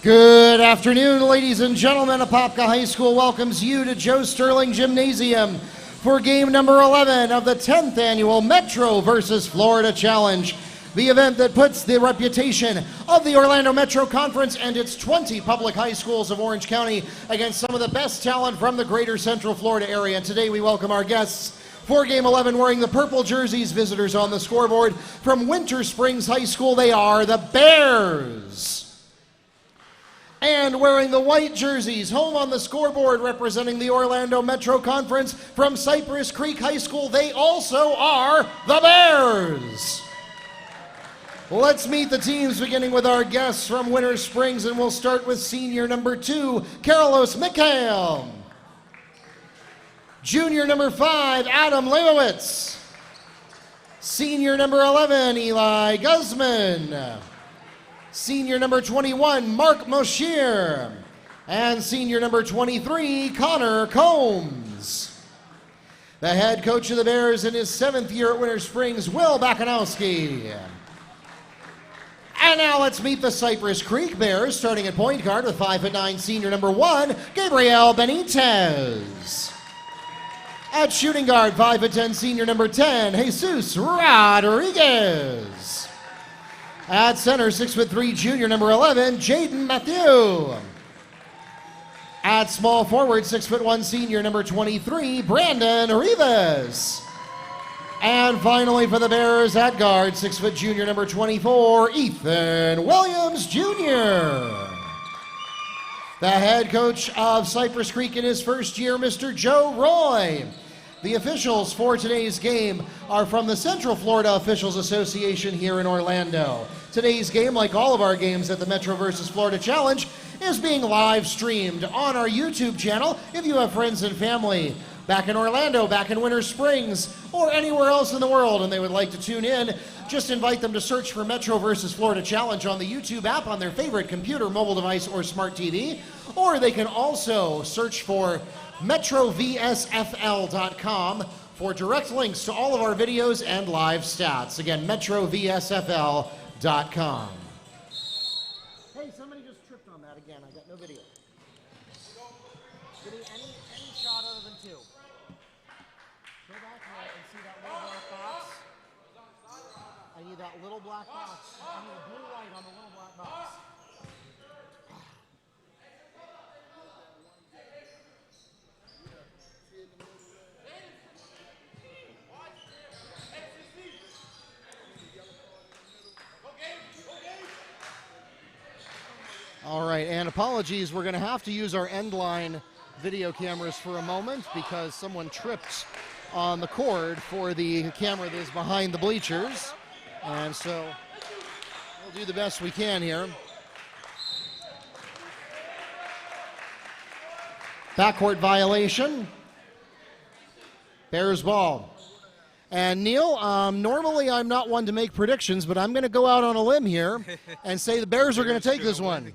Good afternoon, ladies and gentlemen. Apopka High School welcomes you to Joe Sterling Gymnasium for game number 11 of the 10th annual Metro versus Florida Challenge, the event that puts the reputation of the Orlando Metro Conference and its 20 public high schools of Orange County against some of the best talent from the greater Central Florida area. And today we welcome our guests for game 11 wearing the purple jerseys, visitors on the scoreboard from Winter Springs High School. They are the Bears. And wearing the white jerseys, home on the scoreboard representing the Orlando Metro Conference from Cypress Creek High School, they also are the Bears. Let's meet the teams, beginning with our guests from Winter Springs, and we'll start with senior number 2, Carlos Mikhail. Junior number 5, Adam Leibowitz. Senior number 11, Eli Guzman. Senior number 21, Mark Moshir. And senior number 23, Connor Combs. The head coach of the Bears in his 7th year at Winter Springs, Will Bakanowski. And now let's meet the Cypress Creek Bears, starting at point guard with 5'9" senior number 1, Gabriel Benitez. At shooting guard, 5'10" senior number 10, Jesus Rodriguez. At center, 6'3" junior number 11, Jaden Matthew. At small forward, 6'1" senior number 23, Brandon Rivas. And finally for the Bears at guard, 6' junior number 24, Ethan Williams Jr. The head coach of Cypress Creek in his first year, Mr. Joe Roy. The officials for today's game are from the Central Florida Officials Association here in Orlando. Today's game, like all of our games at the Metro versus Florida Challenge, is being live streamed on our YouTube channel. If you have friends and family back in Orlando, back in Winter Springs, or anywhere else in the world and they would like to tune in, just invite them to search for Metro versus Florida Challenge on the YouTube app on their favorite computer, mobile device, or smart TV. Or they can also search for MetroVSFL.com for direct links to all of our videos and live stats. Again, MetroVSFL.com. Hey, somebody just tripped on that again. I got no video. Give me any shot other than 2. Go back and see that little black box. I need that little black box. I need a blue light on the little black box. All right, and apologies, we're going to have to use our end line video cameras for a moment because someone tripped on the cord for the camera that is behind the bleachers. And so we'll do the best we can here. Backcourt violation. Bears ball. And Neil, normally I'm not one to make predictions, but I'm going to go out on a limb here and say the Bears are going to take this one.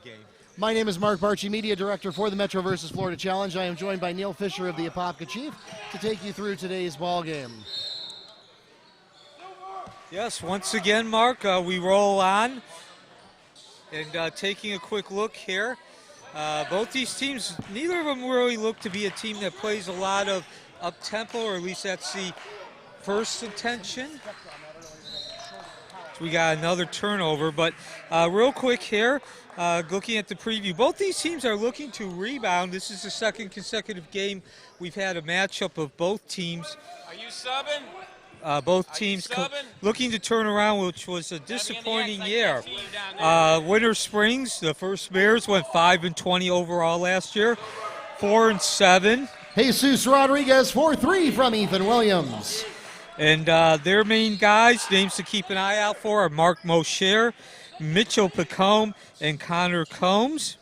My name is Mark Barchi, Media Director for the Metro versus Florida Challenge. I am joined by Neil Fisher of the Apopka Chief to take you through today's ball game. Yes, once again, Mark, we roll on. And taking a quick look here, both these teams, neither of them really look to be a team that plays a lot of up-tempo, or at least that's the first intention. So we got another turnover, but real quick here, looking at the preview, both these teams are looking to rebound. This is the second consecutive game we've had a matchup of both teams. Are you subbing? Both teams looking to turn around, which was a disappointing year. Winter Springs, the first Bears, went 5-20 overall last year, 4-7. Jesus Rodriguez, 4-3 from Ethan Williams. And their main guys, names to keep an eye out for, are Mark Moshir, Mitchell Pacombe, and Connor Combs.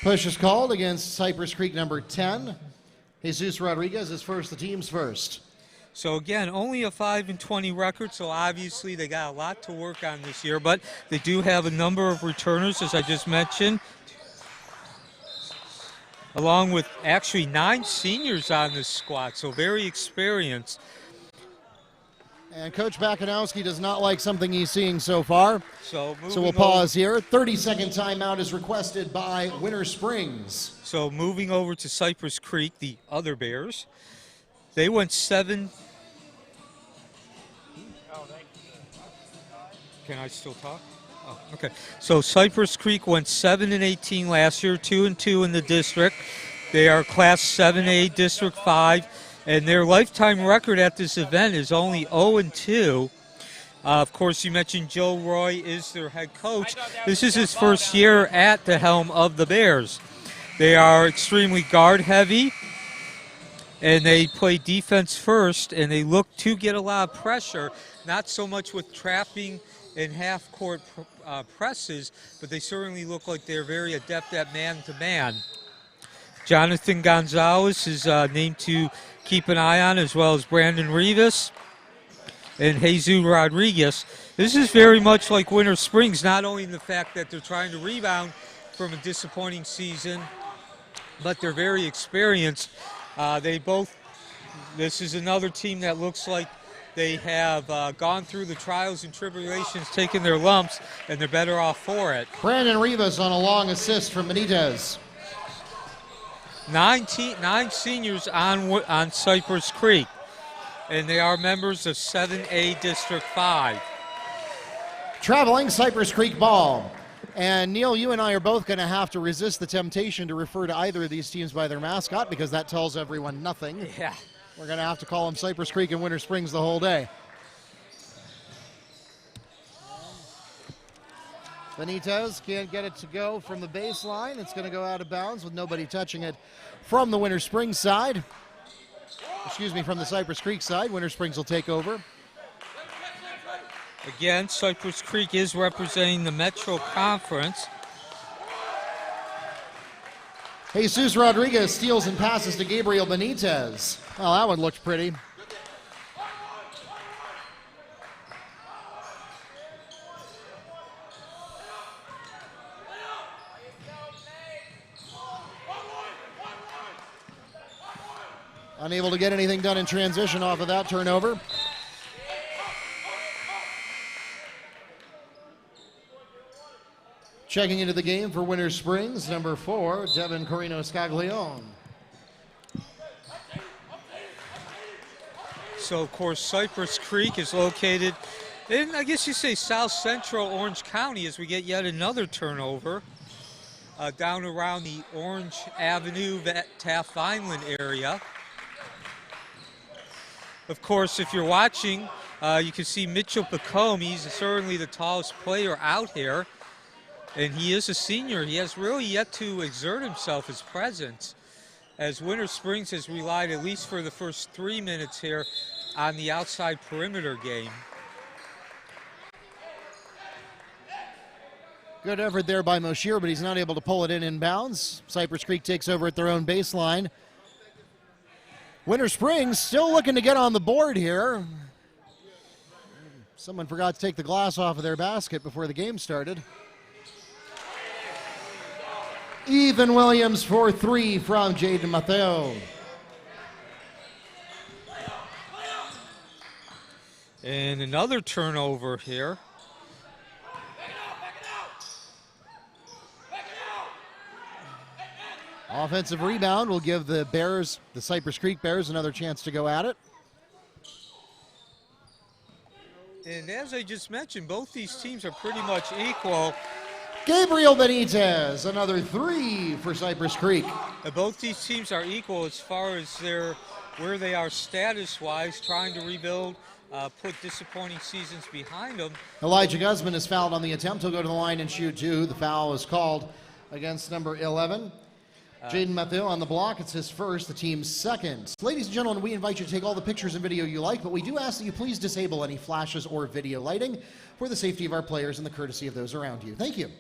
Push is called against Cypress Creek number 10. Jesus Rodriguez is first, the team's first. So again, only a 5-20 record, so obviously they got a lot to work on this year, but they do have a number of returners, as I just mentioned, along with actually 9 seniors on this squad, so very experienced. And Coach Bakanowski does not like something he's seeing so far. So we'll pause here. 30-second timeout is requested by Winter Springs. So moving over to Cypress Creek, the other Bears, they went 7. Can I still talk? Oh, okay. So Cypress Creek went 7-18 last year, 2-2 in the district. They are Class 7A District 5, and their lifetime record at this event is only 0-2. Of course, you mentioned Joe Roy is their head coach. This is his first year at the helm of the Bears. They are extremely guard heavy, and they play defense first, and they look to get a lot of pressure, not so much with trapping and half-court presses, but they certainly look like they're very adept at man-to-man. Jonathan Gonzalez is named to keep an eye on, as well as Brandon Rivas and Jesus Rodriguez. This is very much like Winter Springs, not only in the fact that they're trying to rebound from a disappointing season, but they're very experienced. This is another team that looks like they have gone through the trials and tribulations, taken their lumps, and they're better off for it. Brandon Rivas on a long assist from Benitez. 9 seniors on Cypress Creek, and they are members of 7A District 5. Traveling Cypress Creek ball. And Neil, you and I are both going to have to resist the temptation to refer to either of these teams by their mascot, because that tells everyone nothing. Yeah. We're going to have to call them Cypress Creek and Winter Springs the whole day. Benitez can't get it to go from the baseline. It's going to go out of bounds with nobody touching it from the Winter Springs side. Excuse me, from the Cypress Creek side. Winter Springs will take over. Again, Cypress Creek is representing the Metro Conference. Jesus Rodriguez steals and passes to Gabriel Benitez. Oh, that one looked pretty. Unable to get anything done in transition off of that turnover. Checking into the game for Winter Springs, number 4, Devin Corino-Scaglione. So, of course, Cypress Creek is located in, I guess you say, south central Orange County, as we get yet another turnover down around the Orange Avenue, Taft Vineland area. Of course, if you're watching, you can see Mitchell Pacombe. He's certainly the tallest player out here, and he is a senior. He has really yet to exert himself, his presence, as Winter Springs has relied, at least for the first 3 minutes here, on the outside perimeter game. Good effort there by Moshir, but he's not able to pull it in inbounds. Cypress Creek takes over at their own baseline. Winter Springs still looking to get on the board here. Someone forgot to take the glass off of their basket before the game started. Ethan Williams for 3 from Jaden Matteo. And another turnover here. Offensive rebound will give the Bears, the Cypress Creek Bears, another chance to go at it. And as I just mentioned, both these teams are pretty much equal. Gabriel Benitez, another 3 for Cypress Creek. Both these teams are equal as far as where they are status-wise, trying to rebuild, put disappointing seasons behind them. Elijah Guzman is fouled on the attempt. He'll go to the line and shoot 2. The foul is called against number 11. Jaden Matteo on the block. It's his first, the team's second. Ladies and gentlemen, we invite you to take all the pictures and video you like, but we do ask that you please disable any flashes or video lighting for the safety of our players and the courtesy of those around you. Thank you.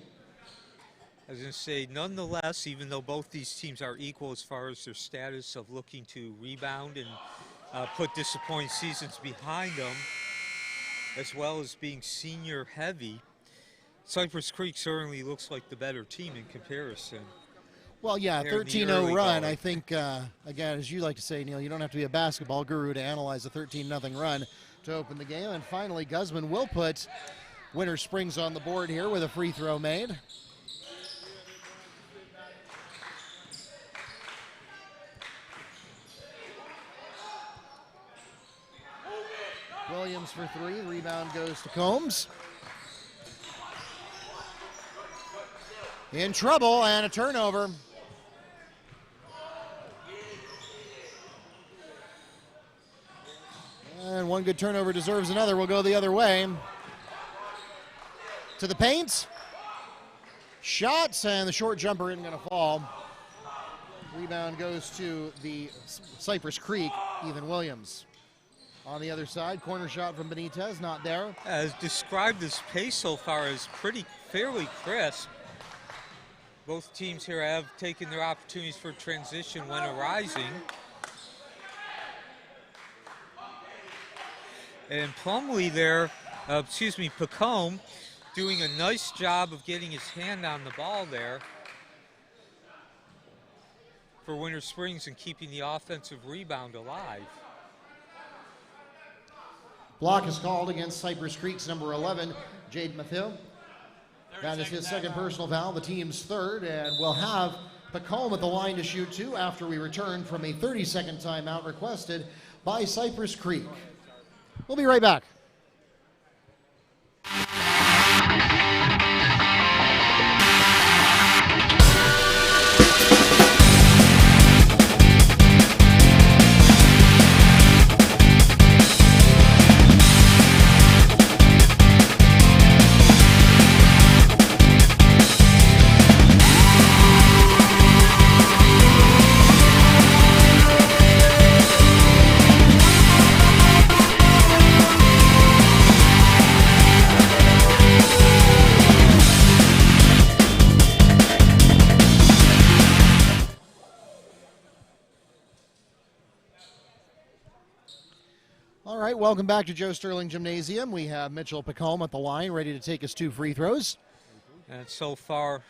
I was going to say, nonetheless, even though both these teams are equal as far as their status of looking to rebound and put disappointing seasons behind them, as well as being senior heavy, Cypress Creek certainly looks like the better team in comparison. Well, yeah, here in the 13-0 early run. going. I think, again, as you like to say, Neil, you don't have to be a basketball guru to analyze a 13-0 run to open the game. And finally, Guzman will put Winter Springs on the board here with a free throw made. Williams for three. Rebound goes to Combs. In trouble and a turnover. And one good turnover deserves another. We'll go the other way. To the paint. Shots, and the short jumper isn't going to fall. Rebound goes to the Cypress Creek, Ethan Williams. On the other side, corner shot from Benitez, not there. As described, this pace so far is fairly crisp. Both teams here have taken their opportunities for transition when arising. And Plumlee there, Pacombe, doing a nice job of getting his hand on the ball there for Winter Springs and keeping the offensive rebound alive. Block is called against Cypress Creek's number 11, Jade Mathieu. That is his second personal foul, the team's third, and we'll have Pacombe at the line to shoot two after we return from a 30-second timeout requested by Cypress Creek. We'll be right back. All right, welcome back to Joe Sterling Gymnasium. We have Mitchell Pacombe at the line, ready to take his two free throws. And so far,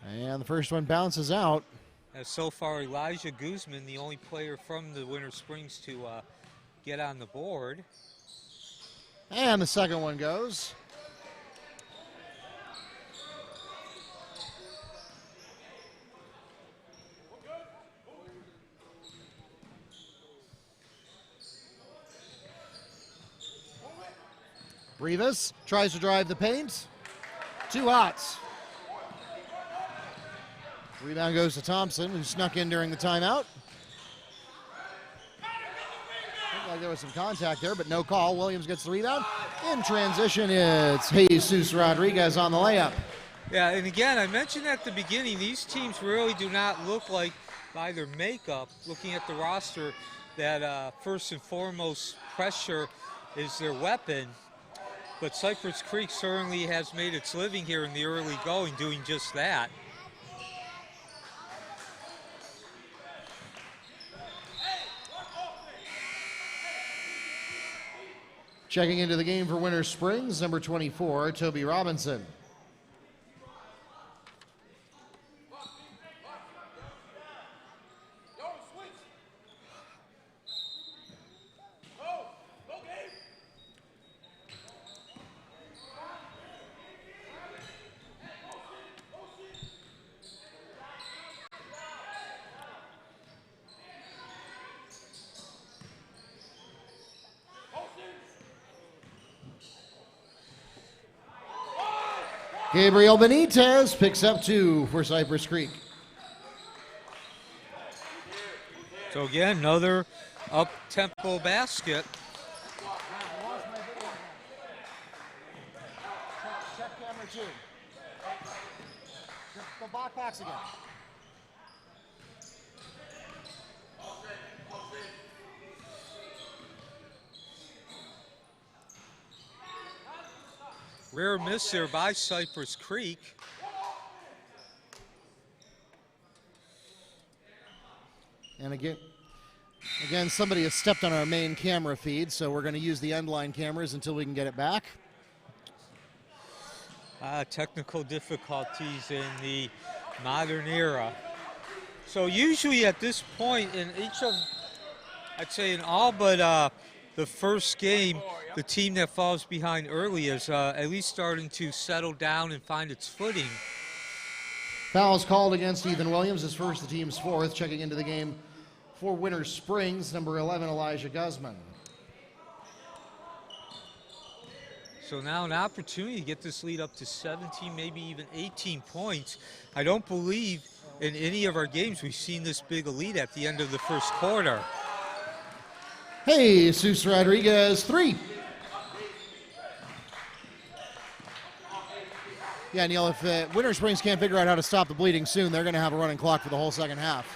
and the first one bounces out. Elijah Guzman, the only player from the Winter Springs to get on the board. And the second one goes. Rivas tries to drive the paint. Two hots. Rebound goes to Thompson, who snuck in during the timeout. Looked like there was some contact there, but no call. Williams gets the rebound. In transition, it's Jesus Rodriguez on the layup. Yeah, and again, I mentioned at the beginning, these teams really do not look like, by their makeup, looking at the roster, that first and foremost pressure is their weapon. But Cypress Creek certainly has made its living here in the early going doing just that. Checking into the game for Winter Springs, number 24, Toby Robinson. Gabriel Benitez picks up two for Cypress Creek. So again, another up-tempo basket. Check camera two. The block backs again. Rare miss there by Cypress Creek. And again, somebody has stepped on our main camera feed, so we're going to use the end line cameras until we can get it back. Technical difficulties in the modern era. So usually at this point in each of, I'd say in all but the first game, the team that falls behind early is at least starting to settle down and find its footing. Fouls called against Ethan Williams, his first, the team's fourth. Checking into the game for Winter Springs, number 11, Elijah Guzman. So now an opportunity to get this lead up to 17, maybe even 18 points. I don't believe in any of our games we've seen this big a lead at the end of the first quarter. Jesus Rodriguez, 3. Yeah, Neil, if Winter Springs can't figure out how to stop the bleeding soon, they're going to have a running clock for the whole second half.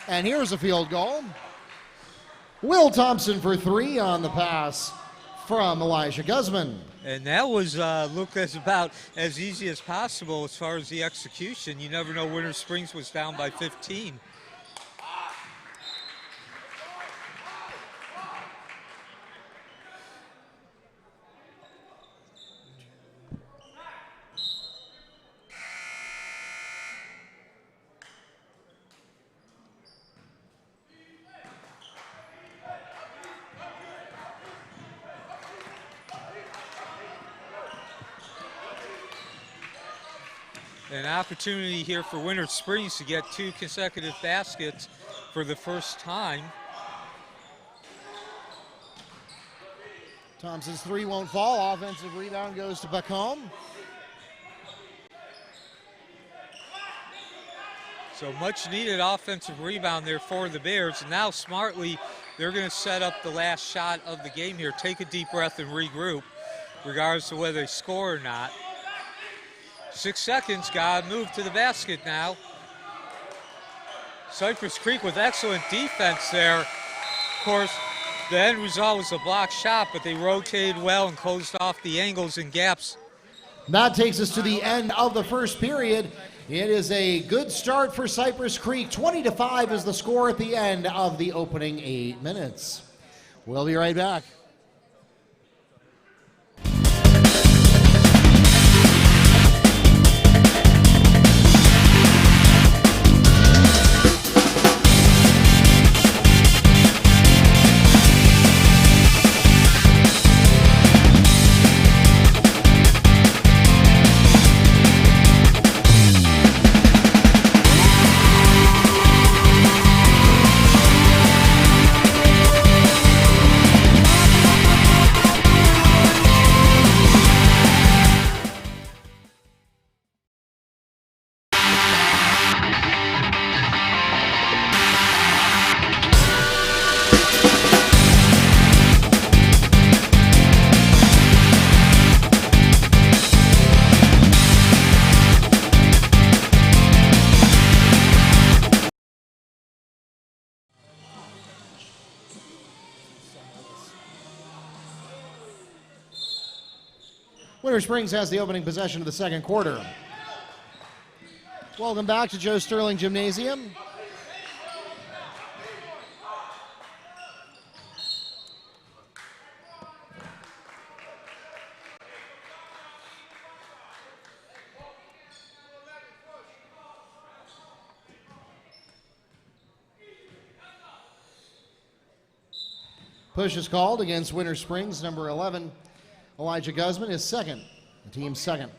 And here's a field goal. Will Thompson for 3 on the pass from Elijah Guzman. And that was looked as about as easy as possible as far as the execution. You never know, Winter Springs was down by 15. An opportunity here for Winter Springs to get 2 consecutive baskets for the first time. Thompson's 3 won't fall. Offensive rebound goes to Pacombe. So much needed offensive rebound there for the Bears. And now smartly, they're going to set up the last shot of the game here. Take a deep breath and regroup, regardless of whether they score or not. 6 seconds, got to move to the basket now. Cypress Creek with excellent defense there. Of course, the end result was a block shot, but they rotated well and closed off the angles and gaps. That takes us to the end of the first period. It is a good start for Cypress Creek. 20-5 is the score at the end of the opening 8 minutes. We'll be right back. Winter Springs has the opening possession of the second quarter. Welcome back to Joe Sterling Gymnasium. Push is called against Winter Springs, number 11. Elijah Guzman is second, the team's second.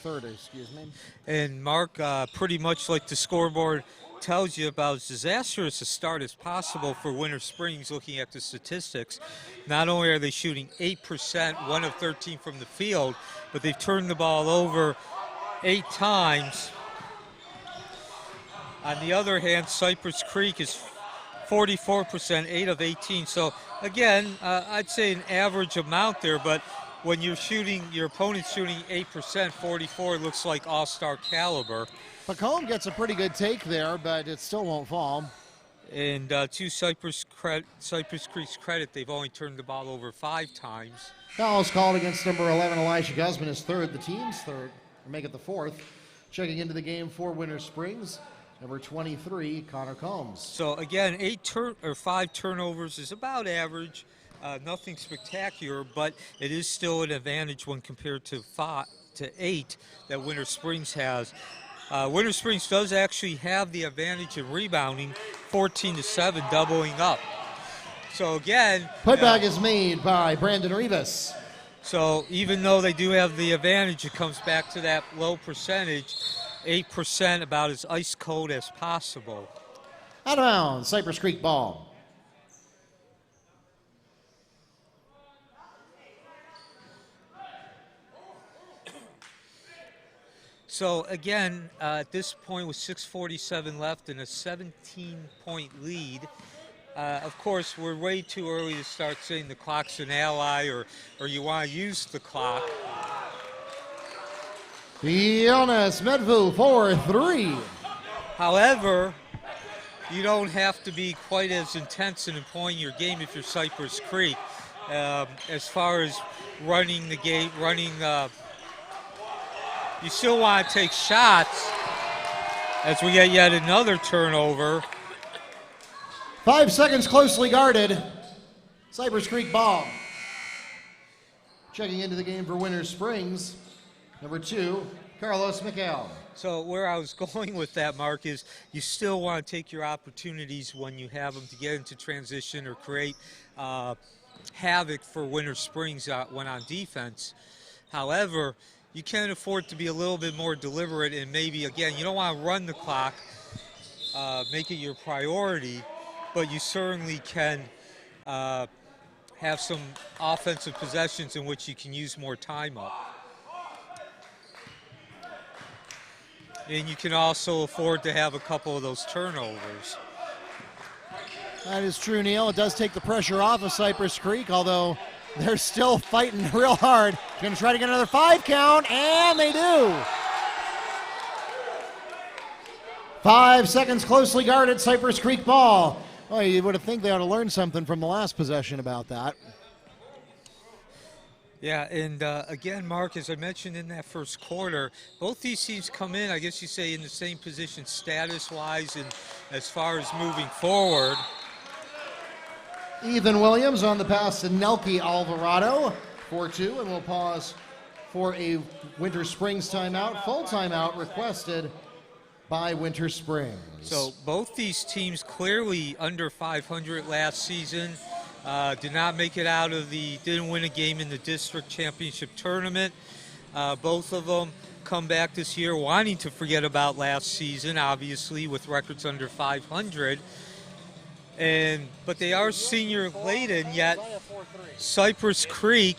Third, excuse me. And Mark, pretty much like the scoreboard tells you about, as disastrous a start as possible for Winter Springs looking at the statistics. Not only are they shooting 8%, 1 of 13 from the field, but they've turned the ball over 8 times. On the other hand, Cypress Creek is 44%, 8 of 18. So again, I'd say an average amount there, but when you're shooting, your opponent's shooting 8%, 44 looks like all-star caliber. Pacombe gets a pretty good take there, but it still won't fall. And to Cypress Creek's credit, they've only turned the ball over 5 times. Foul is called against number 11, Elijah Guzman, is third, the team's third, or make it the fourth. Checking into the game for Winter Springs, number 23, Connor Combs. So again, 5 turnovers is about average. Nothing spectacular, but it is still an advantage when compared to 5 to 8 that Winter Springs has. Winter Springs does actually have the advantage in rebounding, 14-7, doubling up. So again, Putback is made by Brandon Rivas. so even though they do have the advantage, it comes back to that low percentage, 8%, about as ice cold as possible. Out of bounds, Cypress Creek ball. So again, at this point with 6:47 left and a 17-point lead, of course, we're way too early to start saying the clock's an ally or you want to use the clock. Jonas Medvu for 3. However, you don't have to be quite as intense in employing your game if you're Cypress Creek. As far as running the game, you still want to take shots as we get yet another turnover. 5 seconds closely guarded. Cypress Creek ball. Checking into the game for Winter Springs, number 2, Carlos Mikel. So where I was going with that, Mark, is you still want to take your opportunities when you have them to get into transition or create havoc for Winter Springs when on defense. However, you can afford to be a little bit more deliberate and maybe, again, you don't want to run the clock, make it your priority, but you certainly can have some offensive possessions in which you can use more time up. And you can also afford to have a couple of those turnovers. That is true, Neil. It does take the pressure off of Cypress Creek, although they're still fighting real hard. Going to try to get another 5 count, and they do. 5 seconds closely guarded, Cypress Creek ball. Well, you would have think they ought to learn something from the last possession about that. Yeah, and again, Mark, as I mentioned in that first quarter, both these teams come in, I guess you say, in the same position status-wise and as far as moving forward. Ethan Williams on the pass to Nelke Alvarado, 4-2, and we'll pause for a Winter Springs timeout. Full timeout requested by Winter Springs. So both these teams clearly under 500 last season. Did not make it out of didn't win a game in the district championship tournament. Both of them come back this year wanting to forget about last season, obviously, with records under 500. But they are senior laden, yet Cypress Creek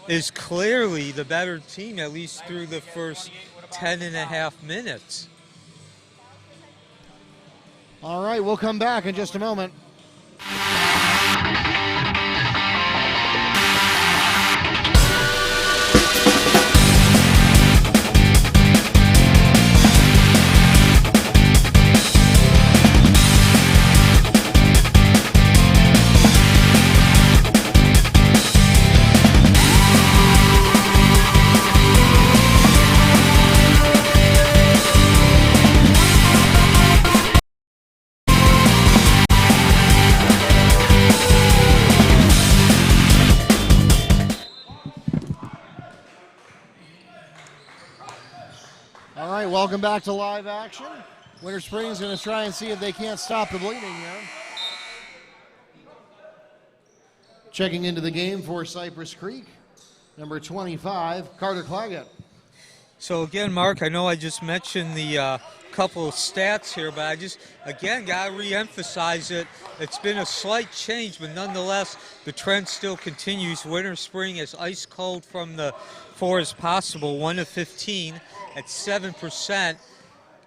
is clearly the better team, at least through the first 10.5 minutes. All right, we'll come back in just a moment. All right, welcome back to live action. Winter Springs going to try and see if they can't stop the bleeding here. Checking into the game for Cypress Creek, number 25, Carter Claggett. So again, Mark, I know I just mentioned the couple of stats here, but I just, again, got to re-emphasize it. It's been a slight change, but nonetheless, the trend still continues. Winter Spring is ice cold from the floor as possible, 1 of 15 at 7%.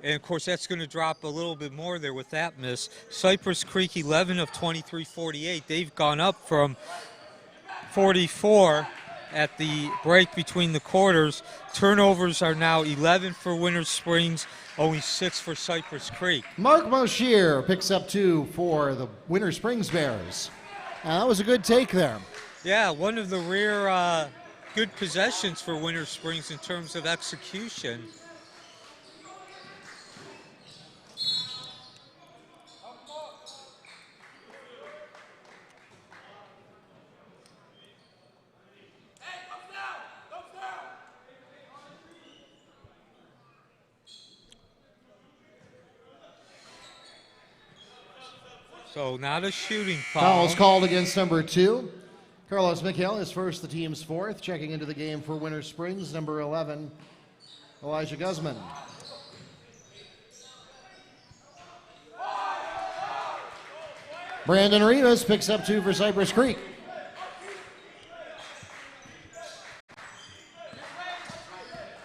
And of course, that's going to drop a little bit more there with that miss. Cypress Creek, 11 of 23, 48. They've gone up from 44 at the break between the quarters. Turnovers are now 11 for Winter Springs, only 6 for Cypress Creek. Mark Moshir picks up 2 for the Winter Springs Bears. That was a good take there. Yeah, one of the rare good possessions for Winter Springs in terms of execution. So not a shooting foul. Foul's called against number 2. Carlos Mikhail is first, the team's 4th. Checking into the game for Winter Springs, number 11, Elijah Guzman. Brandon Rivas picks up 2 for Cypress Creek.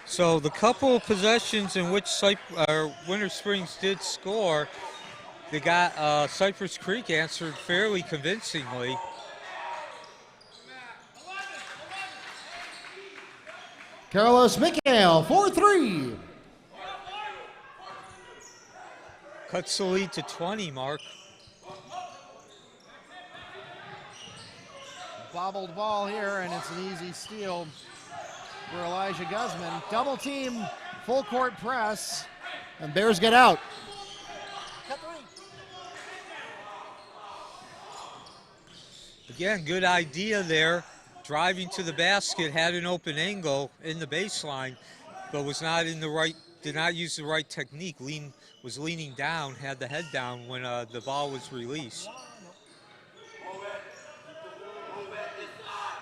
So the couple of possessions in which Winter Springs did score, they got Cypress Creek answered fairly convincingly. Carlos Mikhail, 4-3. Cuts the lead to 20, Mark. Bobbled ball here, and it's an easy steal for Elijah Guzman. Double team, full court press, and Bears get out. Again, good idea there. Driving to the basket, had an open angle in the baseline, but was not in the right, did not use the right technique. Was leaning down, had the head down when the ball was released.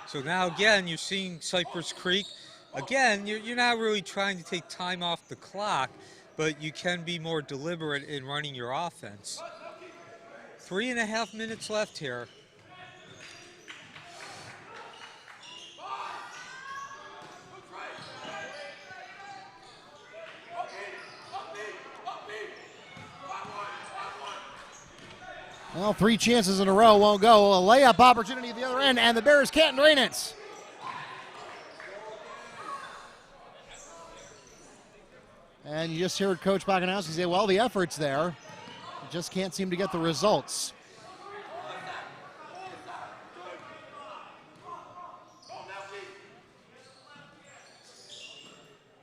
So now again, you're seeing Cypress Creek. Again, you're not really trying to take time off the clock, but you can be more deliberate in running your offense. 3.5 minutes left here. Well, 3 chances in a row won't go. A layup opportunity at the other end, and the Bears can't drain it. And you just heard Coach Pacombe say, well, the effort's there. Just can't seem to get the results.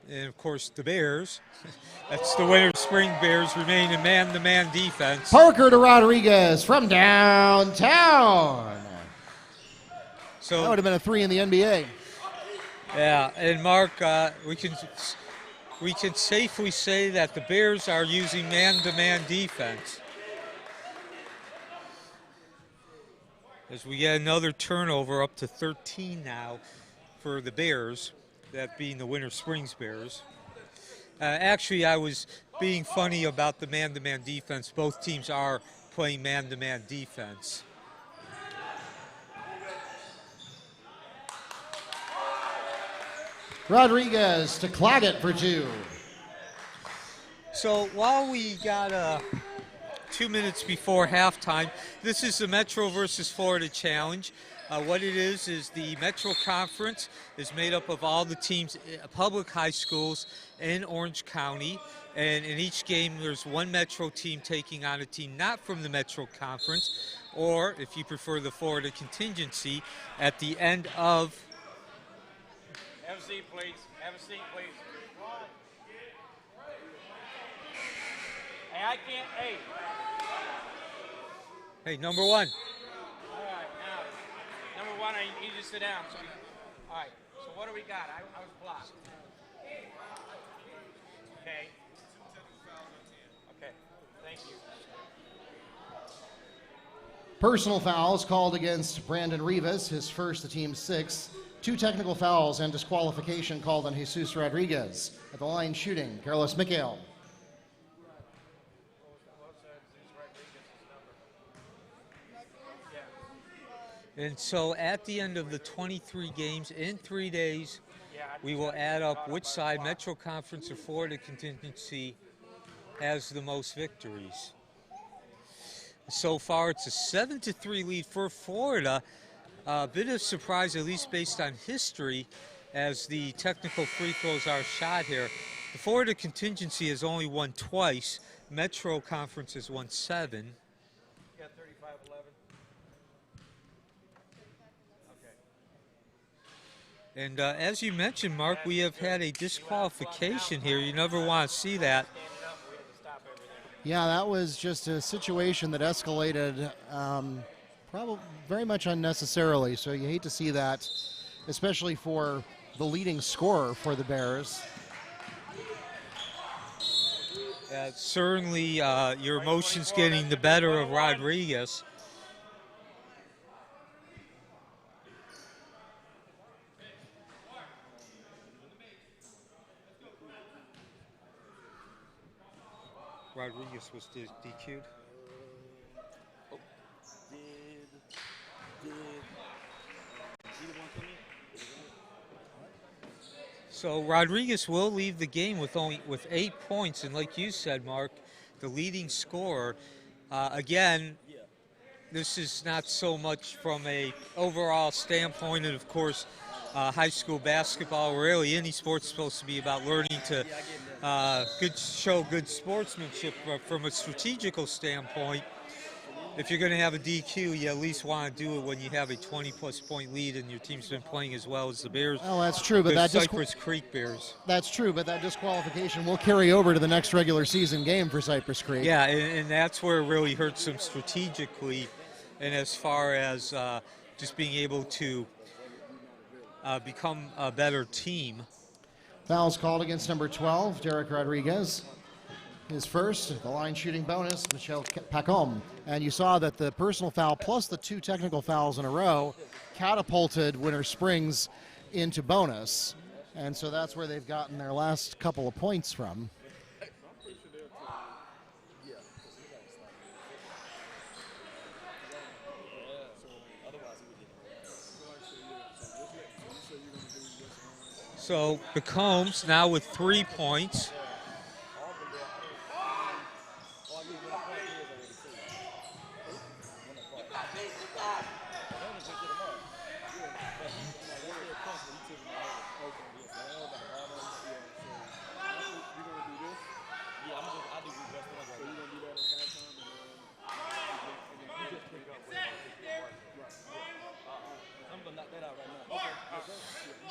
And of course, the Bears, that's the Winter Spring Bears, remain in man-to-man defense. Parker to Rodriguez from downtown. So that would have been a 3 in the NBA. Yeah, and Mark, we can safely say that the Bears are using man-to-man defense. As we get another turnover, up to 13 now for the Bears. That being the Winter Springs Bears. Actually, I was being funny about the man-to-man defense. Both teams are playing man-to-man defense. Rodriguez to Claggett for 2. So while we got 2 minutes before halftime, this is the Metro versus Florida Challenge. What it is the Metro Conference is made up of all the teams, public high schools in Orange County, and in each game there's one Metro team taking on a team not from the Metro Conference, or if you prefer the Florida contingency, at the end of... Have a seat, please. Have a seat, please. Hey, I can't, hey. Hey, number 1. Number 1, I need you to sit down. So all right, so what do we got? I was blocked. Okay. Okay, thank you. Personal fouls called against Brandon Rivas, his first, the team's 6th. 2 technical fouls and disqualification called on Jesus Rodriguez. At the line shooting, Carlos Mikhail. And so at the end of the 23 games in 3 days, we will add up which side, Metro Conference or Florida contingency, has the most victories. So far, it's a 7-3 lead for Florida. A bit of surprise, at least based on history, as the technical free throws are shot here. The Florida contingency has only won twice. Metro Conference has won 7. Yeah, 35-11. And as you mentioned, Mark, we have had a disqualification here. You never want to see that. Yeah, that was just a situation that escalated probably very much unnecessarily. So you hate to see that, especially for the leading scorer for the Bears. Certainly your emotions getting the better of Rodriguez. Rodriguez was DQ'd. So Rodriguez will leave the game with 8 points, and like you said, Mark, the leading scorer. Again, this is not so much from a overall standpoint, and of course, high school basketball, really any sport's supposed to be about learning to show good sportsmanship. But from a strategical standpoint, if you're going to have a DQ, you at least want to do it when you have a 20-plus point lead and your team's been playing as well as the Bears. Oh, that's true, but that Cypress Creek Bears. That's true, but that disqualification will carry over to the next regular season game for Cypress Creek. Yeah, and that's where it really hurts them strategically, and as far as just being able to become a better team. Foul's called against number 12, Derek Rodriguez. His first, the line shooting bonus, Michelle Pacombe. And you saw that the personal foul plus the 2 technical fouls in a row catapulted Winter Springs into bonus. And so that's where they've gotten their last couple of points from. So Pacombe's now with 3 points.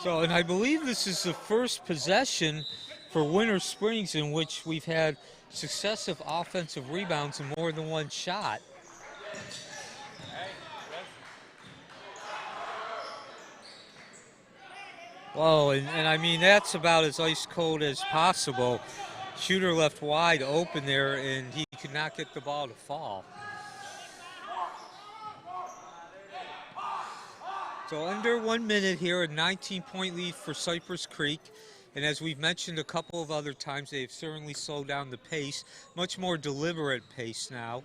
So, and I believe this is the first possession for Winter Springs in which we've had successive offensive rebounds and more than one shot. Whoa, and I mean, that's about as ice cold as possible. Shooter left wide open there, and he could not get the ball to fall. So under 1 minute here, a 19-point lead for Cypress Creek. And as we've mentioned a couple of other times, they've certainly slowed down the pace, much more deliberate pace now.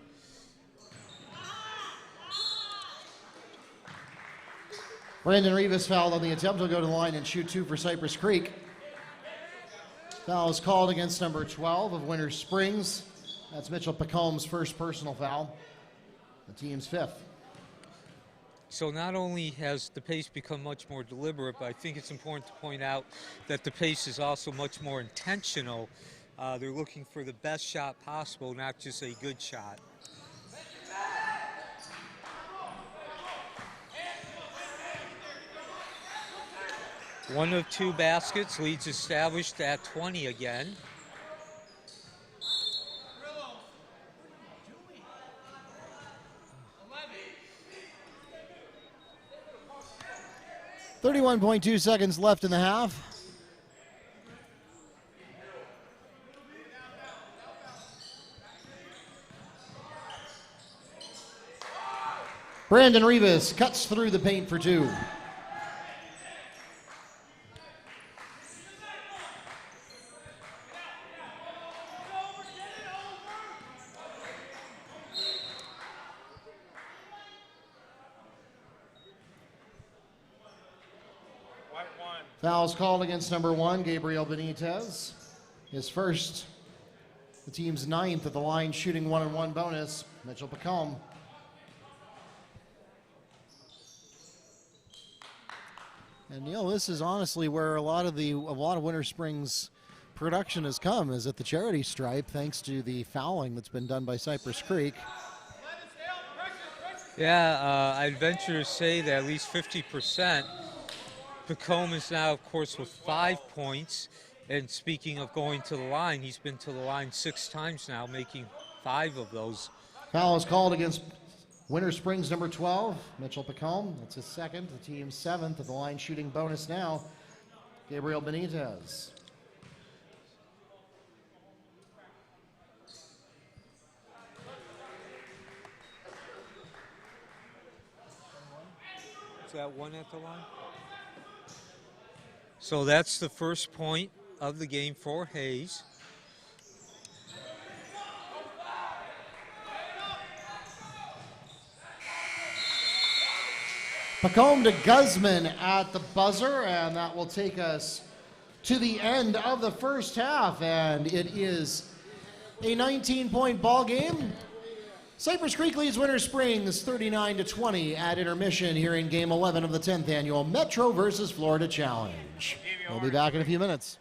Brandon Rivas fouled on the attempt. He'll go to the line and shoot 2 for Cypress Creek. Foul is called against number 12 of Winter Springs. That's Mitchell Pacombe's first personal foul, the team's 5th. So not only has the pace become much more deliberate, but I think it's important to point out that the pace is also much more intentional. They're looking for the best shot possible, not just a good shot. One of 2 baskets, leads established at 20 again. .2 seconds left in the half. Brandon Rivas cuts through the paint for 2. Foul's called against number 1, Gabriel Benitez. His first, the team's 9th at the line, shooting 1-on-1 bonus, Mitchell Pacombe. And Neil, this is honestly where a lot of Winter Springs production has come, is at the charity stripe, thanks to the fouling that's been done by Cypress Creek. Yeah, I'd venture to say that at least 50%. Pacombe is now, of course, with 5 points. And speaking of going to the line, he's been to the line 6 times now, making 5 of those. Foul is called against Winter Springs number 12, Mitchell Pacombe. That's his 2nd, the team's 7th at the line shooting bonus now, Gabriel Benitez. Is that one at the line? So that's the first point of the game for Hayes. Pacombe to Guzman at the buzzer, and that will take us to the end of the first half, and it is a 19-point ball game. Cypress Creek leads Winter Springs 39-20 at intermission here in Game 11 of the 10th Annual Metro versus Florida Challenge. We'll be back in a few minutes.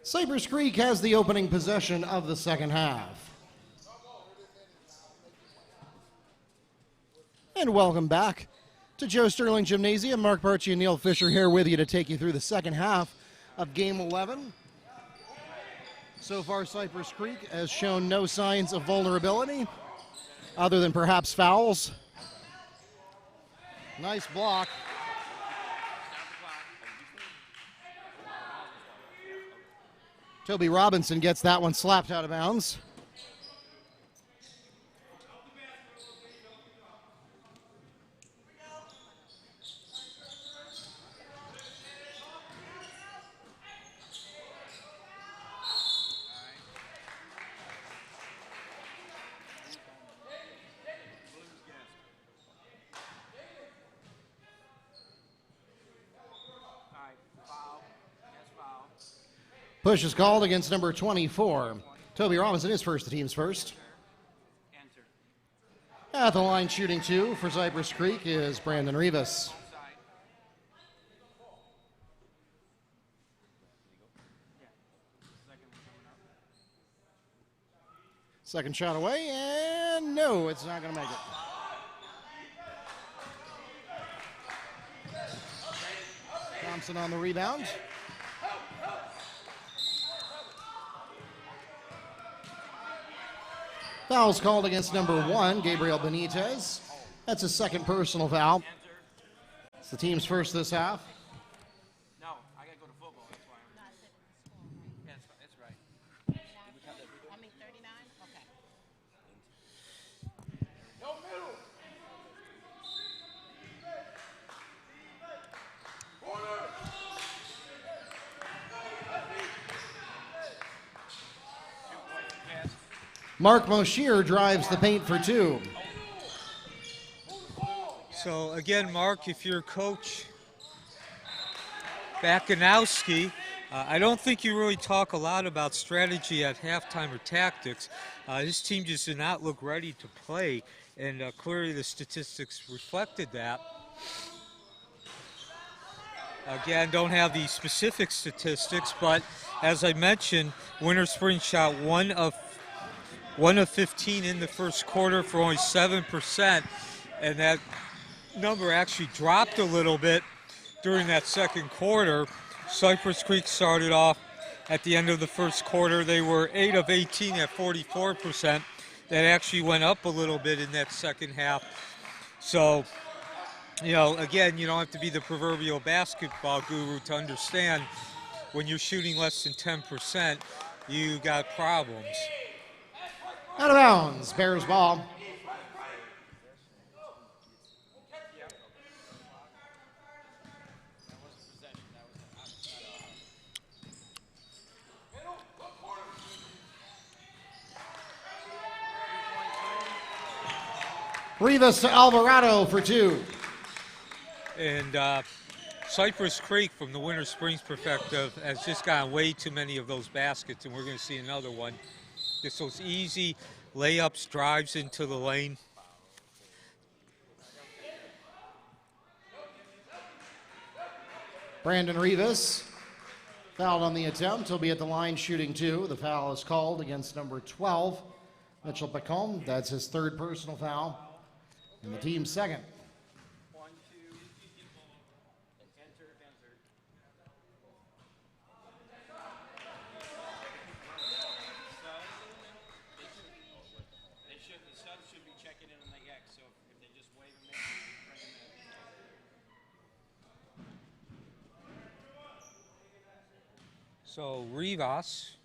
Cypress Creek has the opening possession of the second half. And welcome back to Joe Sterling Gymnasium. Mark Barchi and Neil Fisher here with you to take you through the second half of Game 11. So far, Cypress Creek has shown no signs of vulnerability, other than perhaps fouls. Nice block. Toby Robinson gets that one slapped out of bounds. Push is called against number 24. Toby Robinson is first, the team's first. At the line shooting 2 for Cypress Creek is Brandon Rivas. Second shot away, and no, it's not going to make it. Thompson on the rebound. Foul's called against number 1, Gabriel Benitez. That's his second personal foul. It's the team's first this half. No, I got to go to football. That's why. Yeah, that's right. I mean 39? Okay. Mark Moshir drives the paint for 2. So again, Mark, if you're Coach Bakanowski, I don't think you really talk a lot about strategy at halftime or tactics. His team just did not look ready to play, and clearly the statistics reflected that. Again, don't have the specific statistics, but as I mentioned, Winter Spring shot 1 of 15 in the first quarter for only 7%, and that number actually dropped a little bit during that second quarter. Cypress Creek started off at the end of the first quarter. They were 8 of 18 at 44%. That actually went up a little bit in that second half. So, you know, again, you don't have to be the proverbial basketball guru to understand when you're shooting less than 10%, you got problems. Out of bounds, Bears ball. Rivas to Alvarado for 2. And Cypress Creek, from the Winter Springs perspective, has just gotten way too many of those baskets, and we're going to see another one. Just those easy layups, drives into the lane. Brandon Rivas fouled on the attempt. He'll be at the line shooting 2. The foul is called against number 12, Mitchell Pacombe. That's his third personal foul, and the team's second. So Rivas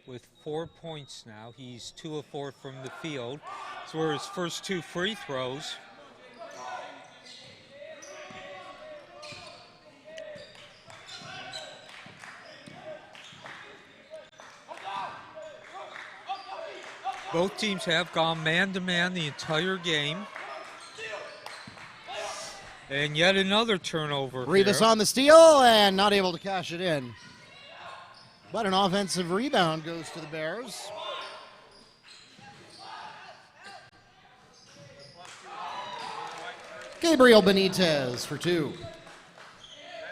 with 4 points now. He's 2 of 4 from the field. These were his first 2 free throws. Both teams have gone man-to-man the entire game. And yet another turnover. Rivas on the steal and not able to cash it in. But an offensive rebound goes to the Bears. Gabriel Benitez for 2.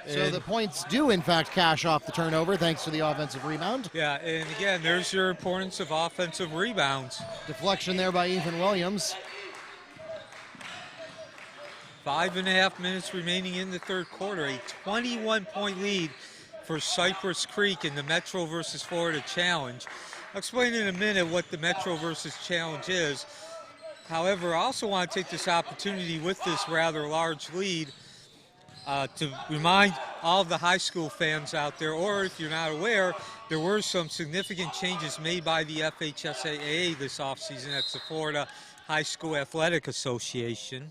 So And- the points do, in fact, cash off the turnover thanks to the offensive rebound. Yeah, and again, there's your importance of offensive rebounds. Deflection there by Ethan Williams. 5.5 minutes remaining in the third quarter. A 21-point lead for Cypress Creek in the Metro versus Florida Challenge. I'll explain in a minute what the Metro versus Challenge is. However, I also want to take this opportunity with this rather large lead to remind all of the high school fans out there, or if you're not aware, there were some significant changes made by the FHSAA this offseason. That's the Florida High School Athletic Association.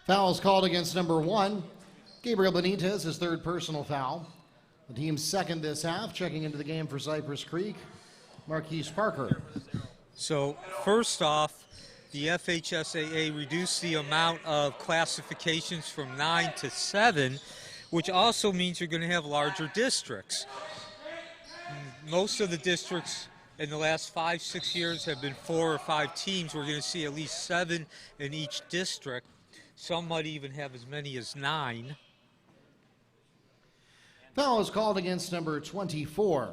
Fouls called against number 1. Gabriel Benitez, his third personal foul. The team's second this half. Checking into the game for Cypress Creek, Marquise Parker. So first off, the FHSAA reduced the amount of classifications from 9 to 7, which also means you're going to have larger districts. Most of the districts in the last 5-6 years have been 4 or 5 teams. We're going to see at least 7 in each district. Some might even have as many as 9. Foul is called against number 24.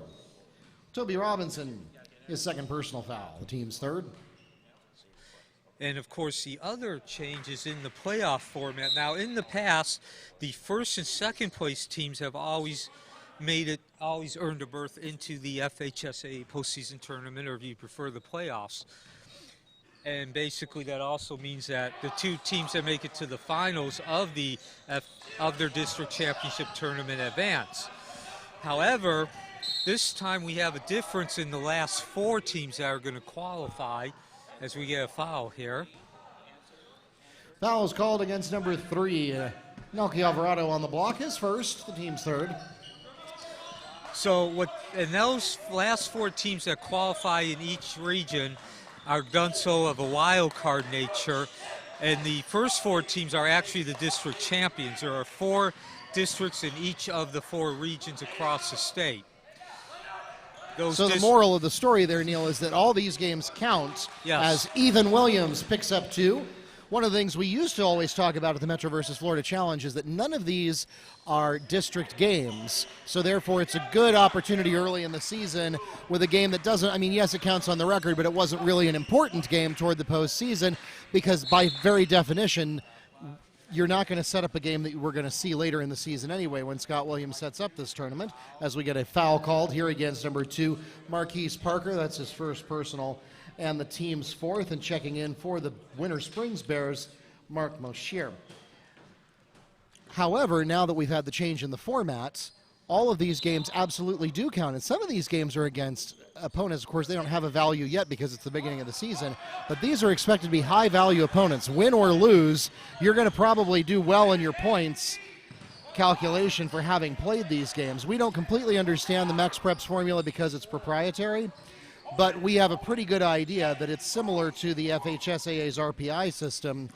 Toby Robinson, his second personal foul. The team's third. And of course, the other change is in the playoff format. Now, in the past, the first and second place teams have always earned a berth into the FHSAA postseason tournament, or if you prefer, the playoffs. And basically, that also means that the 2 teams that make it to the finals of their district championship tournament advance. However, this time we have a difference in the last 4 teams that are going to qualify, as we get a foul here. Foul is called against number 3. Nelky Alvarado on the block, his first, the team's third. So and those last 4 teams that qualify in each region are done so of a wild card nature, and the first 4 teams are actually the district champions. There are 4 districts in each of the 4 regions across the state. So the moral of the story there, Neil, is that all these games count. Yes. As Ethan Williams picks up 2. One of the things we used to always talk about at the Metro versus Florida Challenge is that none of these are district games. So therefore, it's a good opportunity early in the season with a game that doesn't, I mean, yes, it counts on the record, but it wasn't really an important game toward the postseason because by very definition, you're not going to set up a game that we're going to see later in the season anyway when Scott Williams sets up this tournament, as we get a foul called here against number 2, Marquise Parker. That's his first personal and the team's fourth, and checking in for the Winter Springs Bears, Mark Moshir. However, now that we've had the change in the format, all of these games absolutely do count, and some of these games are against opponents. Of course, they don't have a value yet because it's the beginning of the season, but these are expected to be high-value opponents. Win or lose, you're going to probably do well in your points calculation for having played these games. We don't completely understand the Mex Preps formula because it's proprietary, but we have a pretty good idea that it's similar to the FHSAA's RPI system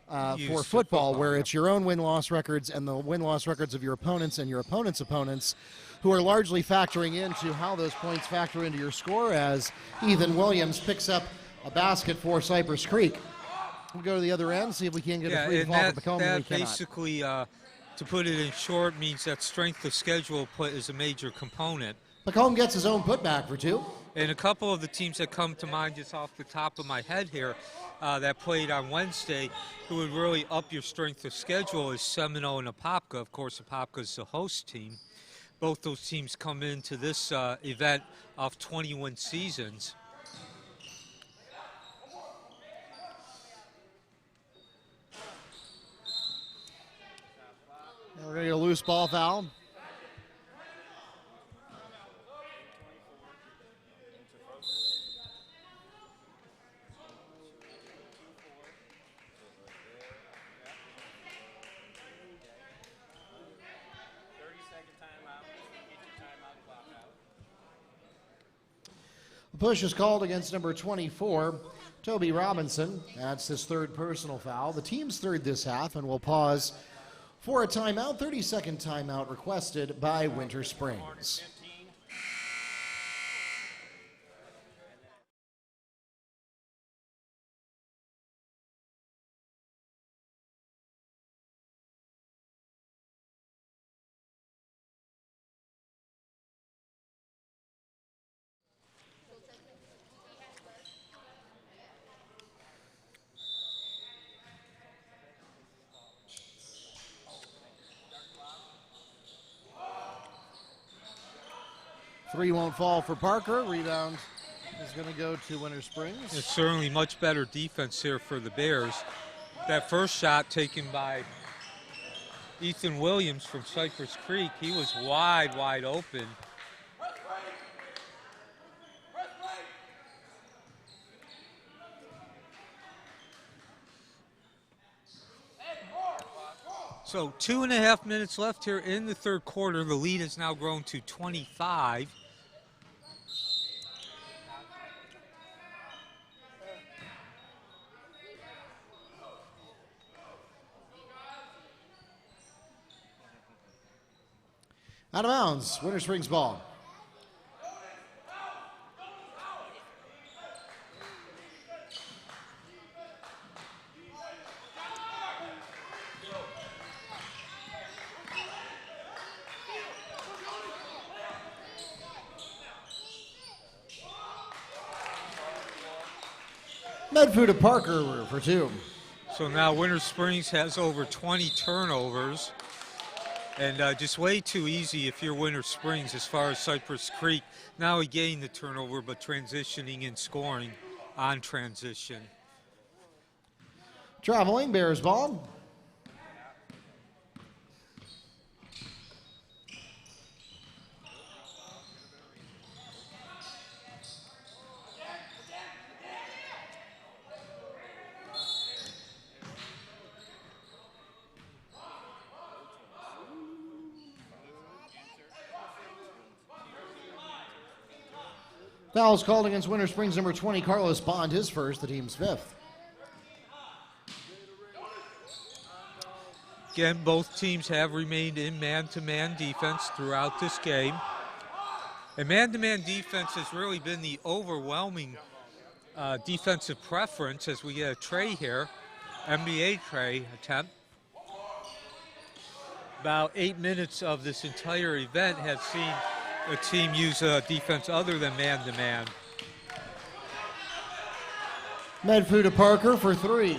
for football, where it's your own win-loss records and the win-loss records of your opponents and your opponents' opponents, who are largely factoring into how those points factor into your score, as Ethan Williams picks up a basket for Cypress Creek. We'll go to the other end, see if we can get a free fall for Pacombe. That basically, to put it in short, means that strength of schedule is a major component. Pacombe gets his own putback for 2. And a couple of the teams that come to mind just off the top of my head here that played on Wednesday who would really up your strength of schedule is Seminole and Apopka. Of course, Apopka is the host team. Both those teams come into this event off 21 seasons. We're going to get a loose ball foul. The push is called against number 24, Toby Robinson. That's his third personal foul. The team's third this half, and we'll pause for a timeout. 30-second timeout requested by Winter Springs. Three won't fall for Parker. Rebound is going to go to Winter Springs. It's certainly much better defense here for the Bears. That first shot taken by Ethan Williams from Cypress Creek, he was wide open. So 2.5 minutes left here in the third quarter. The lead has now grown to 25. Out of bounds, Winter Springs ball. Medfu to Parker for two. So now Winter Springs has over 20 turnovers. And just way too easy if you're Winter Springs as far as Cypress Creek. Now he gained the turnover, but transitioning and scoring on transition. Traveling Bears ball. Fouls called against Winter Springs number 20, Carlos Bond, his first, the team's fifth. Again, both teams have remained in man-to-man defense throughout this game. And man-to-man defense has really been the overwhelming defensive preference as we get a tray here, NBA tray attempt. About 8 minutes of this entire event have seen a team use a defense other than man-to-man. Medfu to Parker for three.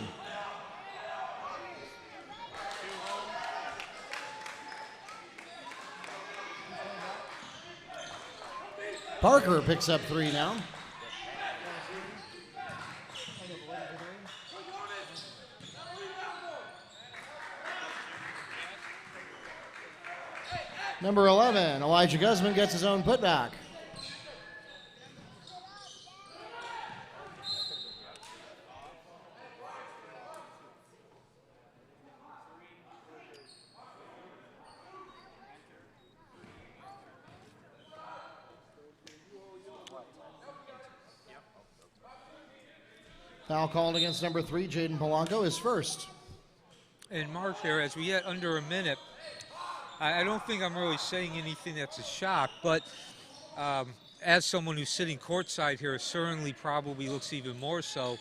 Parker picks up three now. Number 11, Elijah Guzman gets his own putback. Foul called against number 3, Jaden Polanco, his first. And Mark here, as we get under a minute, I don't think I'm really saying anything that's a shock, but as someone who's sitting courtside here, certainly probably looks even more so.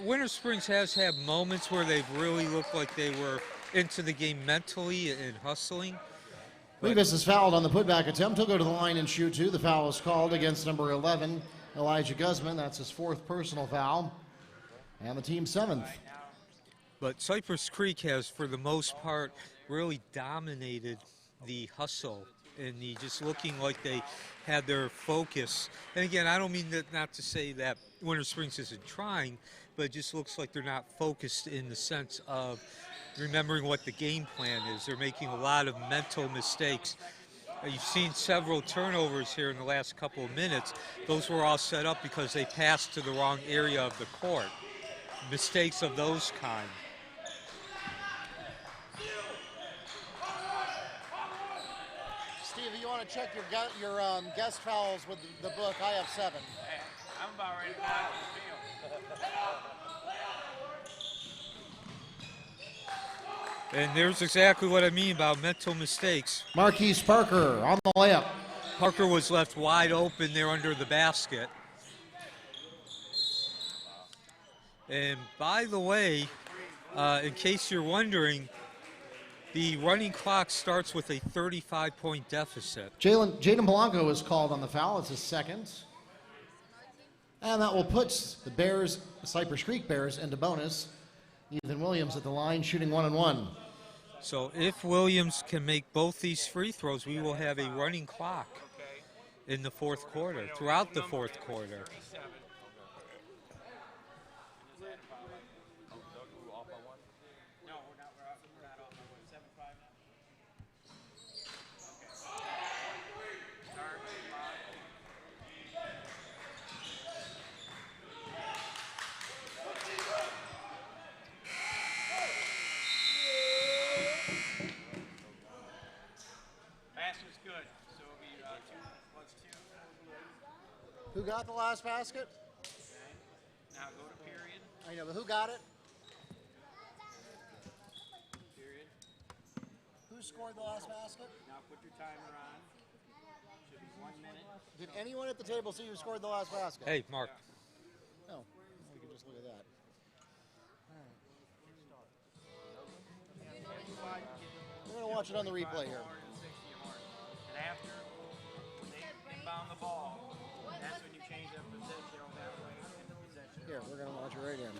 Winter Springs has had moments where they've really looked like they were into the game mentally and hustling. Rivas is fouled on the putback attempt. He'll go to the line and shoot two. The foul is called against number 11, Elijah Guzman. That's his fourth personal foul, and the team's seventh. But Cypress Creek has, for the most part, really dominated the hustle and the just looking like they had their focus. And again, I don't mean that not to say that Winter Springs isn't trying, but it just looks like they're not focused in the sense of remembering what the game plan is. They're making a lot of mental mistakes. You've seen several turnovers here in the last couple of minutes. Those were all set up because they passed to the wrong area of the court. Mistakes of those kind. Steve, if you want to check your guest fouls with the book, I have 7. Hey, I'm about ready to go out to the field. And there's exactly what I mean about mental mistakes. Marquise Parker on the layup. Parker was left wide open there under the basket. And by the way, in case you're wondering, the running clock starts with a 35-point deficit. Jaden Polanco was called on the foul. It's his second. And that will put the Bears, the Cypress Creek Bears, into bonus. Ethan Williams at the line, shooting 1-1. So if Williams can make both these free throws, we will have a running clock. in the fourth quarter, throughout the fourth quarter. 37. No, we're not off by what, 7-5 now? Start, 5. Baskett's good, so it'll be 2 plus 2. Who got the last basket? Okay. Now go to period. I know, but who got it? Period. Who scored the last basket? Now put your timer on. Should be 1 minute. Did anyone at the table see who scored the last basket? Hey, Mark. No. We can just look at that. We're going to watch it on the replay here. And after they inbound the ball, that's when you change that position that way in the possession. Here, we're going to watch it right in.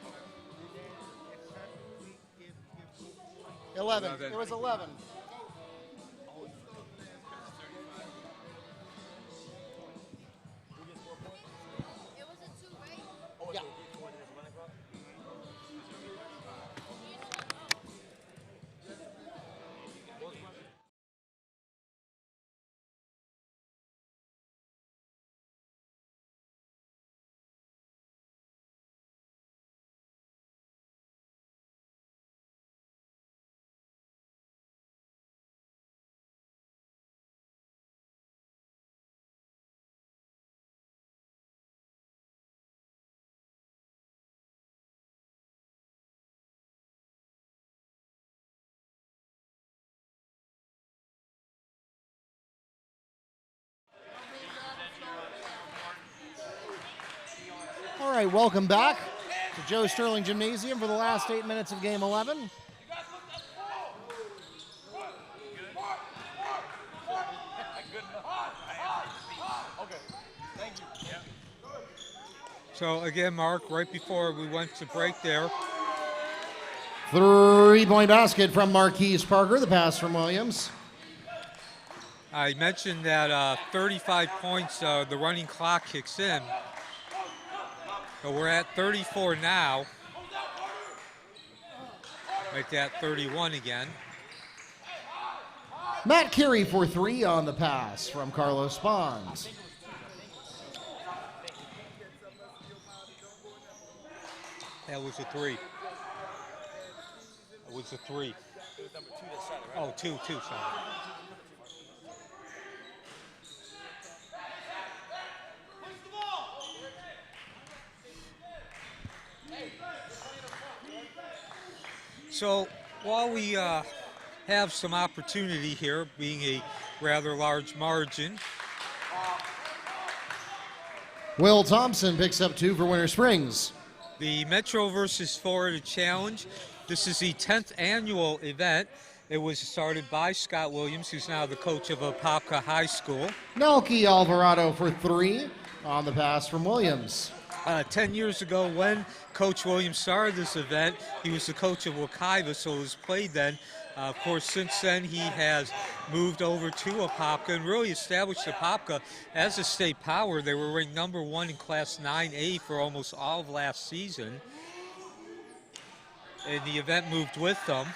11. It was 11. It was a 2, right? Yeah. All right, welcome back to Joe Sterling Gymnasium for the last 8 minutes of Game 11. So again, Mark, right before we went to break there, 3-point basket from Marquise Parker, the pass from Williams. I mentioned that 35 points, the running clock kicks in. So we're at 34 now. Make that 31 again. Matt Carey for 3 on the pass from Carlos Pons. That was a 3. That was a 3. Oh, 2, sorry. So while we have some opportunity here, being a rather large margin, Will Thompson picks up 2 for Winter Springs. the Metro versus Florida Challenge, this is the 10th annual event. It was started by Scott Williams, who's now the coach of Apopka High School. Nelky Alvarado for 3 on the pass from Williams. 10 years ago, when Coach Williams started this event, he was the coach of Wekiva, so it was played then. Of course, since then, he has moved over to Apopka and really established Apopka as a state power. They were ranked number 1 in Class 9A for almost all of last season. And the event moved with them.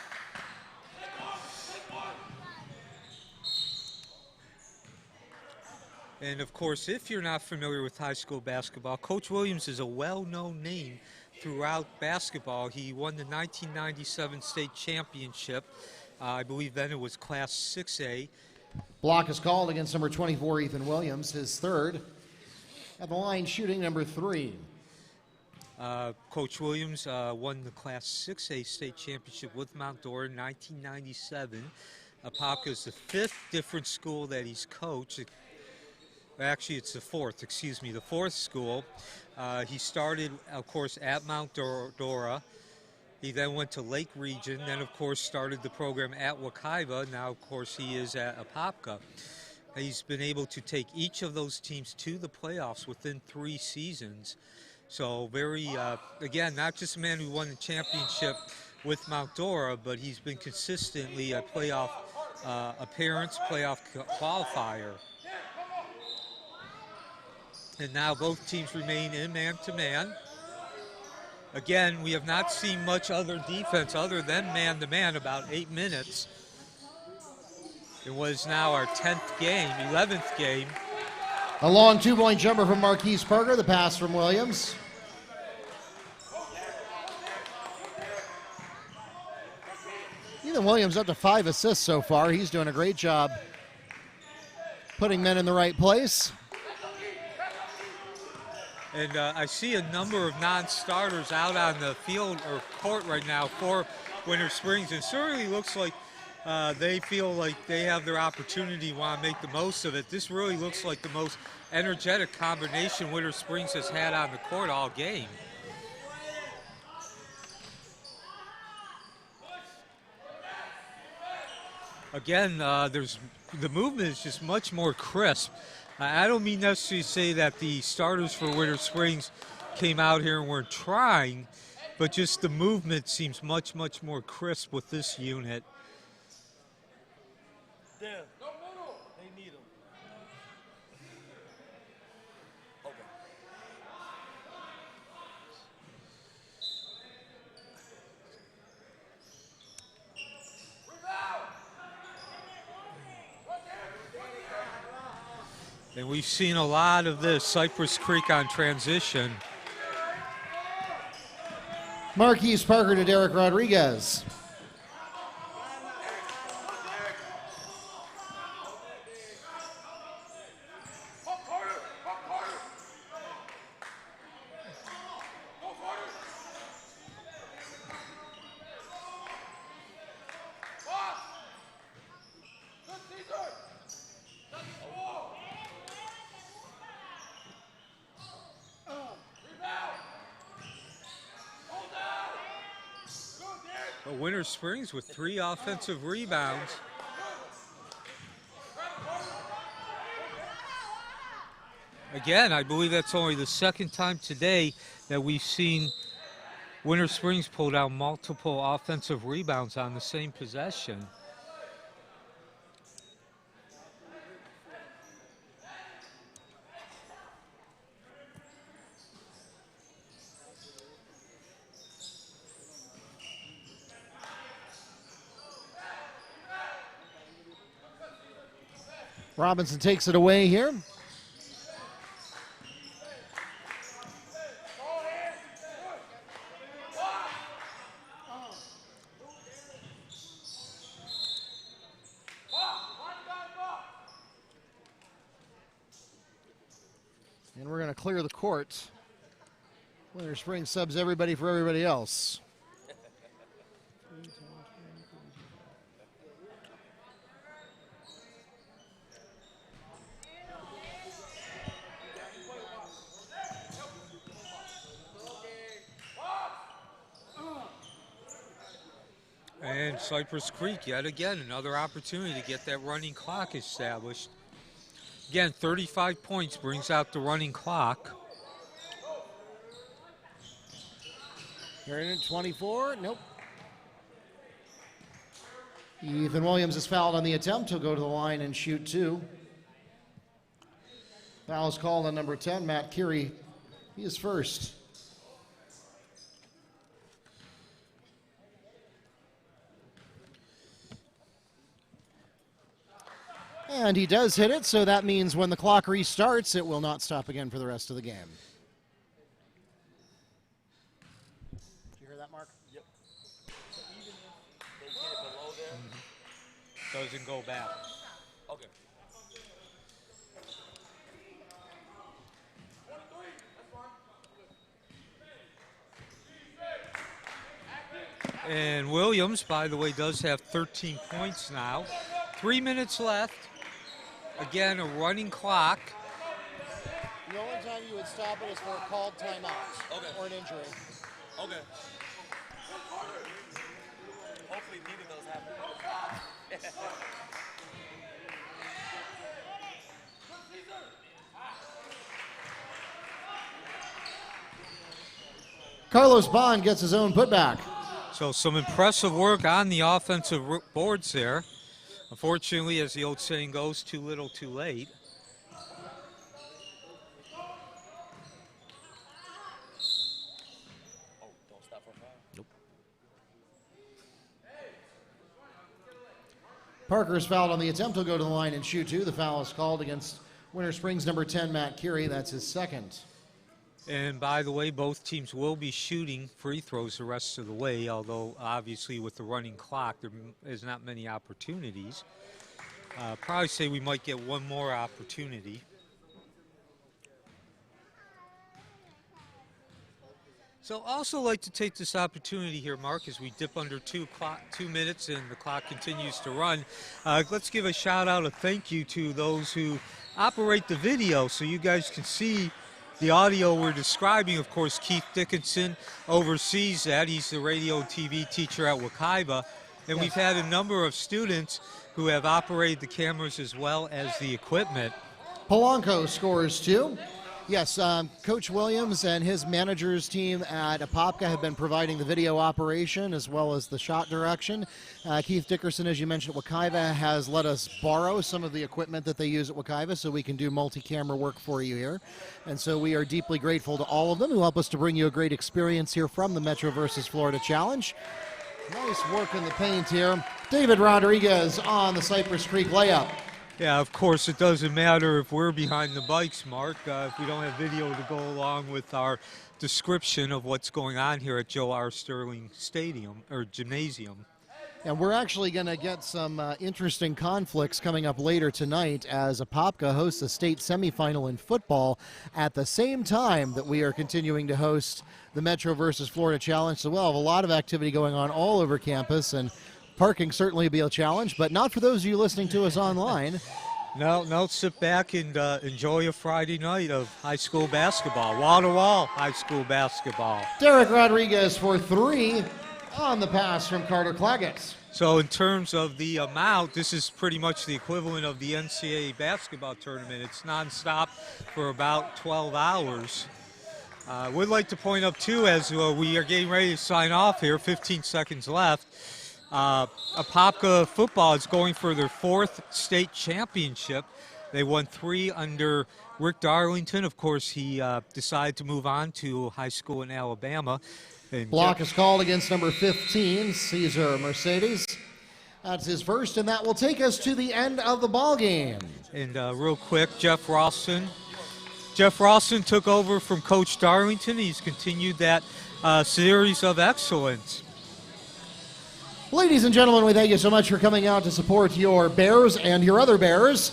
And of course, if you're not familiar with high school basketball, Coach Williams is a well-known name throughout basketball. He won the 1997 state championship. I believe then it was Class 6A. Block is called against number 24, Ethan Williams, his 3rd. At the line, shooting number 3. Coach Williams won the Class 6A state championship with Mount Dora in 1997. Apopka is the 5th different school that he's coached. Actually, it's the 4th, excuse me, the 4th school. He started, of course, at Mount Dora. He then went to Lake Region, then, of course, started the program at Wekiva. Now, of course, he is at Apopka. He's been able to take each of those teams to the playoffs within 3 seasons. So very, again, not just a man who won the championship with Mount Dora, but he's been consistently a playoff appearance, playoff qualifier. And now both teams remain in man-to-man. Again, we have not seen much other defense other than man-to-man, about 8 minutes. It was now our 10th game, 11th game. A long two-point jumper from Marquise Parker, the pass from Williams. Ethan Williams up to 5 assists so far. He's doing a great job putting men in the right place. And I see a number of non-starters out on the field or court right now for Winter Springs. And certainly looks like they feel like they have their opportunity, want to make the most of it. This really looks like the most energetic combination Winter Springs has had on the court all game. Again, the movement is just much more crisp. I don't mean necessarily to say that the starters for Winter Springs came out here and weren't trying, but just the movement seems much, much more crisp with this unit. They need him. Okay. And we've seen a lot of this, Cypress Creek on transition. Marquise Parker to Derek Rodriguez. Winter Springs with 3 offensive rebounds. Again, I believe that's only the second time today that we've seen Winter Springs pull down multiple offensive rebounds on the same possession. Robinson takes it away here. And we're going to clear the court. Winter Springs subs everybody for everybody else. And Cypress Creek, yet again, another opportunity to get that running clock established. Again, 35 points brings out the running clock. Carrying it 24, nope. Ethan Williams is fouled on the attempt. He'll go to the line and shoot 2. Foul is called on number 10, Matt Curie. He is first. And he does hit it, so that means when the clock restarts, it will not stop again for the rest of the game. Did you hear that, Mark? Yep. So even if they get it below there, Doesn't go back. okay. And Williams, by the way, does have 13 points now. 3 minutes left. Again, a running clock. The only time you would stop it is for a called timeout or an injury. Okay. Hopefully neither of those happen. Carlos Bond gets his own putback. So some impressive work on the offensive boards there. Unfortunately, as the old saying goes, too little, too late. Parker's fouled on the attempt. He'll go to the line and shoot two. The foul is called against Winter Springs number 10, Matt Curie. That's his second. And by the way, both teams will be shooting free throws the rest of the way, although obviously with the running clock, there is not many opportunities. Probably say we might get one more opportunity. So also like to take this opportunity here, Mark, as we dip under 2 minutes and the clock continues to run. Let's give a shout out, a thank you to those who operate the video so you guys can see the audio we're describing. Of course, Keith Dickinson oversees that. He's the radio and TV teacher at Wekiva. And we've had a number of students who have operated the cameras as well as the equipment. Polanco scores 2. Yes, Coach Williams and his managers team at Apopka have been providing the video operation as well as the shot direction. Keith Dickerson, as you mentioned, at Wekiva has let us borrow some of the equipment that they use at Wekiva so we can do multi-camera work for you here. And so we are deeply grateful to all of them who help us to bring you a great experience here from the Metro versus Florida Challenge. Nice work in the paint here. David Rodriguez on the Cypress Creek layup. Yeah, of course, it doesn't matter if we're behind the bikes, Mark, if we don't have video to go along with our description of what's going on here at Joe R. Sterling Stadium, or Gymnasium. And we're actually going to get some interesting conflicts coming up later tonight as Apopka hosts a state semifinal in football at the same time that we are continuing to host the Metro versus Florida Challenge. So we'll have a lot of activity going on all over campus, and parking certainly will be a challenge, but not for those of you listening to us online. No, sit back and enjoy a Friday night of high school basketball, wall-to-wall high school basketball. Derek Rodriguez for 3 on the pass from Carter Claggett. So in terms of the amount, this is pretty much the equivalent of the NCAA basketball tournament. It's nonstop for about 12 hours. Would like to point up, too, as we are getting ready to sign off here, 15 seconds left, Apopka football is going for their 4th state championship. They won 3 under Rick Darlington. Of course, he decided to move on to high school in Alabama. And block is called against number 15, Cesar Mercedes. That's his first, and that will take us to the end of the ball game. And real quick, Jeff Ralston. Jeff Ralston took over from Coach Darlington. He's continued that series of excellence. Ladies and gentlemen, we thank you so much for coming out to support your Bears and your other Bears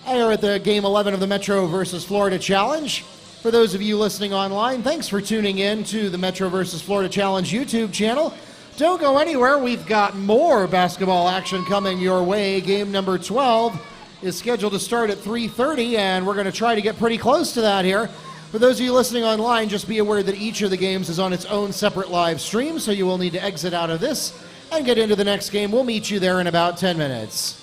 here at the Game 11 of the Metro versus Florida Challenge. For those of you listening online, thanks for tuning in to the Metro versus Florida Challenge YouTube channel. Don't go anywhere. We've got more basketball action coming your way. Game number 12 is scheduled to start at 3:30, and we're going to try to get pretty close to that here. For those of you listening online, just be aware that each of the games is on its own separate live stream, so you will need to exit out of this and get into the next game. We'll meet you there in about 10 minutes.